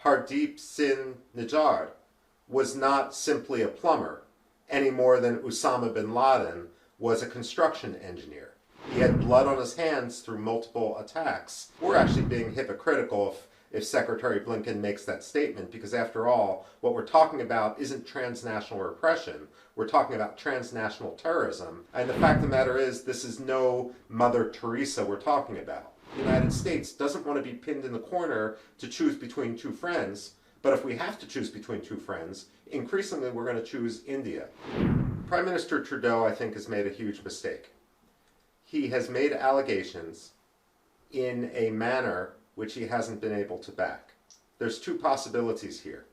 Hardeep Singh Nijjar was not simply a plumber any more than Osama Bin Laden was a construction engineer. He had blood on his hands through multiple attacks. We're actually being hypocritical if Secretary Blinken makes that statement, because after all, what we're talking about isn't transnational repression. We're talking about transnational terrorism. And the fact of the matter is, this is no Mother Teresa we're talking about. The United States doesn't want to be pinned in the corner to choose between two friends, but if we have to choose between two friends, increasingly we're going to choose India. Prime Minister Trudeau, I think, has made a huge mistake. He has made allegations in a manner which he hasn't been able to back. There's two possibilities here.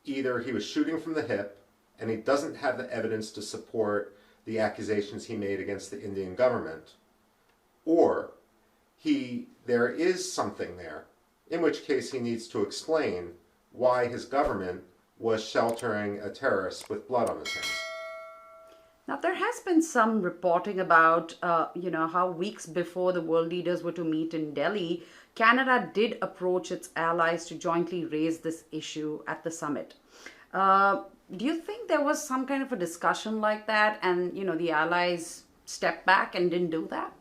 Either he was shooting from the hip and he doesn't have the evidence to support the accusations he made against the Indian government, or there is something there, in which case he needs to explain why his government was sheltering a terrorist with blood on his hands. Now, there has been some reporting about, how weeks before the world leaders were to meet in Delhi, Canada did approach its allies to jointly raise this issue at the summit. Do you think there was some kind of a discussion like that and, the allies stepped back and didn't do that?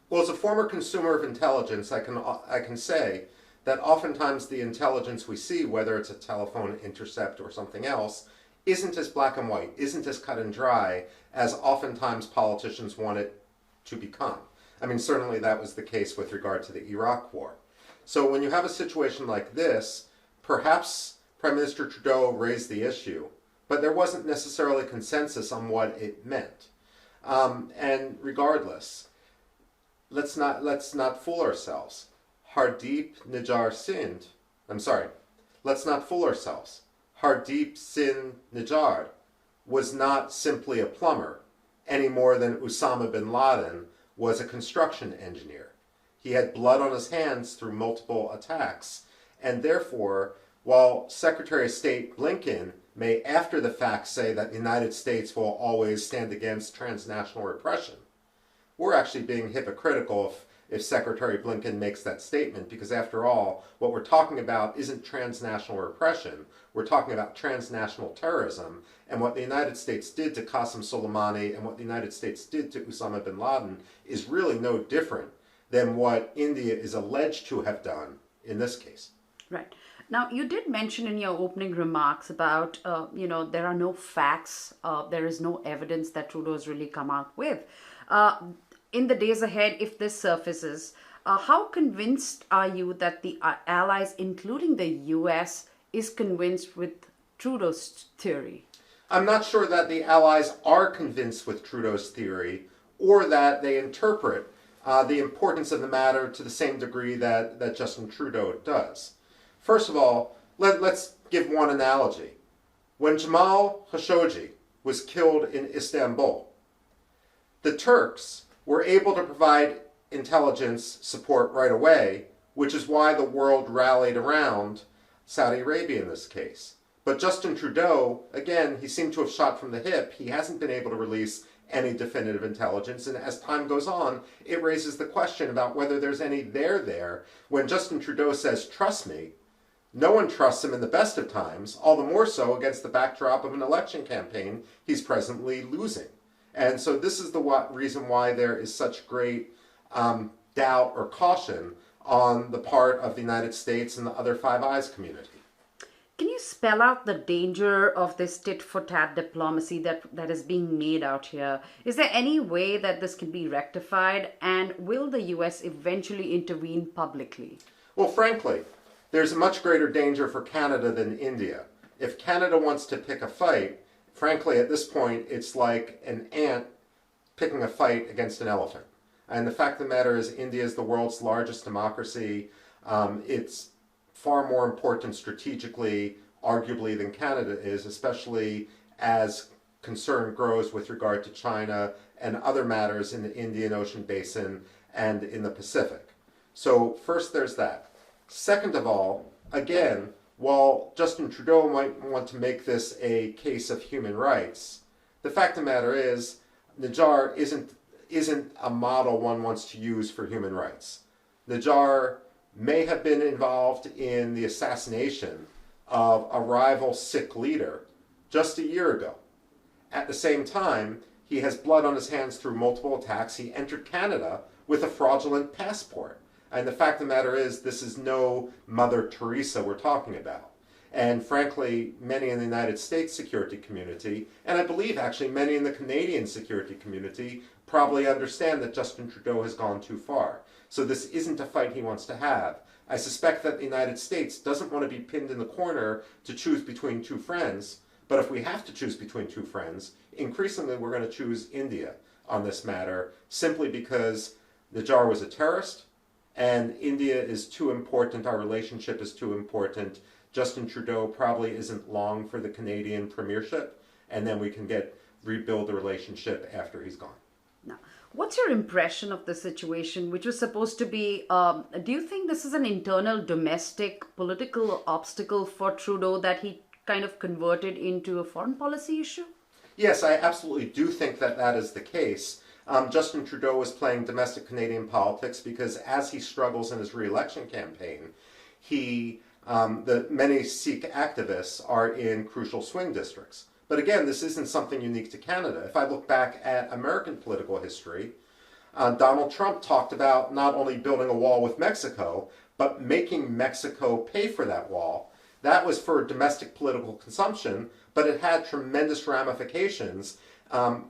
Well, as a former consumer of intelligence, I can say that oftentimes the intelligence we see, whether it's a telephone intercept or something else, isn't as black and white, isn't as cut and dry as oftentimes politicians want it to become. I mean, certainly that was the case with regard to the Iraq War. So when you have a situation like this, perhaps Prime Minister Trudeau raised the issue, but there wasn't necessarily consensus on what it meant. And regardless, let's not fool ourselves. Let's not fool ourselves. Hardeep Singh Nijjar was not simply a plumber any more than Osama Bin Laden was a construction engineer. He had blood on his hands through multiple attacks, and therefore, while Secretary of State Blinken may after the fact say that the United States will always stand against transnational repression, we're actually being hypocritical if Secretary Blinken makes that statement, because after all, what we're talking about isn't transnational repression. We're talking about transnational terrorism, and what the United States did to Qasem Soleimani and what the United States did to Osama Bin Laden is really no different than what India is alleged to have done in this case. Right. Now, you did mention in your opening remarks about, there are no facts, there is no evidence that Trudeau's really come out with. In the days ahead, if this surfaces, how convinced are you that the allies, including the US, is convinced with Trudeau's theory? I'm not sure that the allies are convinced with Trudeau's theory, or that they interpret the importance of the matter to the same degree that Justin Trudeau does. First of all, let's give one analogy. When Jamal Khashoggi was killed in Istanbul, the Turks were able to provide intelligence support right away, which is why the world rallied around Saudi Arabia in this case. But Justin Trudeau, again, he seemed to have shot from the hip. He hasn't been able to release any definitive intelligence, and as time goes on, it raises the question about whether there's any there. When Justin Trudeau says, "Trust me," no one trusts him in the best of times, all the more so against the backdrop of an election campaign he's presently losing. And so this is the reason why there is such great doubt or caution on the part of the United States and the other Five Eyes community. Can you spell out the danger of this tit-for-tat diplomacy that is being made out here? Is there any way that this can be rectified, and will the US eventually intervene publicly? Well, frankly, there's a much greater danger for Canada than India. If Canada wants to pick a fight, frankly, at this point, it's like an ant picking a fight against an elephant. And the fact of the matter is, India is the world's largest democracy. It's far more important strategically, arguably, than Canada is, especially as concern grows with regard to China and other matters in the Indian Ocean basin and in the Pacific. So first there's that. Second of all, again, while Justin Trudeau might want to make this a case of human rights, the fact of the matter is, Najar isn't a model one wants to use for human rights. Najar may have been involved in the assassination of a rival Sikh leader just a year ago. At the same time, he has blood on his hands through multiple attacks. He entered Canada with a fraudulent passport. And the fact of the matter is, this is no Mother Teresa we're talking about. And frankly, many in the United States security community, and I believe actually many in the Canadian security community, probably understand that Justin Trudeau has gone too far. So this isn't a fight he wants to have. I suspect that the United States doesn't want to be pinned in the corner to choose between two friends, but if we have to choose between two friends, increasingly we're going to choose India on this matter, simply because Najar was a terrorist, and India is too important, our relationship is too important. Justin Trudeau probably isn't long for the Canadian premiership, and then we can rebuild the relationship after he's gone. Now, what's your impression of the situation, which was supposed to be, do you think this is an internal domestic political obstacle for Trudeau that he kind of converted into a foreign policy issue? Yes, I absolutely do think that that is the case. Justin Trudeau is playing domestic Canadian politics because as he struggles in his re-election campaign, the many Sikh activists are in crucial swing districts. But again, this isn't something unique to Canada. If I look back at American political history, Donald Trump talked about not only building a wall with Mexico, but making Mexico pay for that wall. That was for domestic political consumption, but it had tremendous ramifications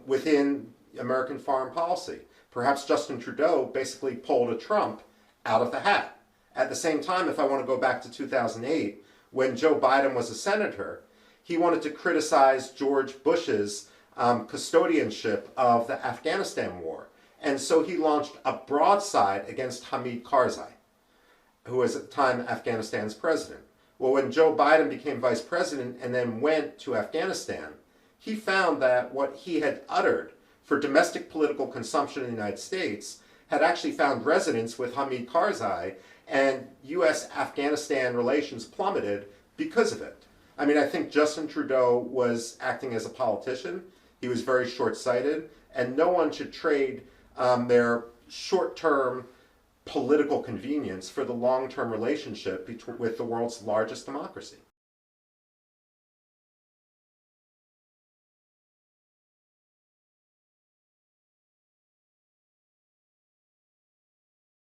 within American foreign policy. Perhaps Justin Trudeau basically pulled a Trump out of the hat. At the same time, if I want to go back to 2008, when Joe Biden was a senator, he wanted to criticize George Bush's custodianship of the Afghanistan war. And so he launched a broadside against Hamid Karzai, who was at the time Afghanistan's president. Well, when Joe Biden became vice president and then went to Afghanistan, he found that what he had uttered for domestic political consumption in the United States had actually found resonance with Hamid Karzai, and U.S.-Afghanistan relations plummeted because of it. I mean, I think Justin Trudeau was acting as a politician. He was very short-sighted, and no one should trade their short-term political convenience for the long-term relationship with the world's largest democracy.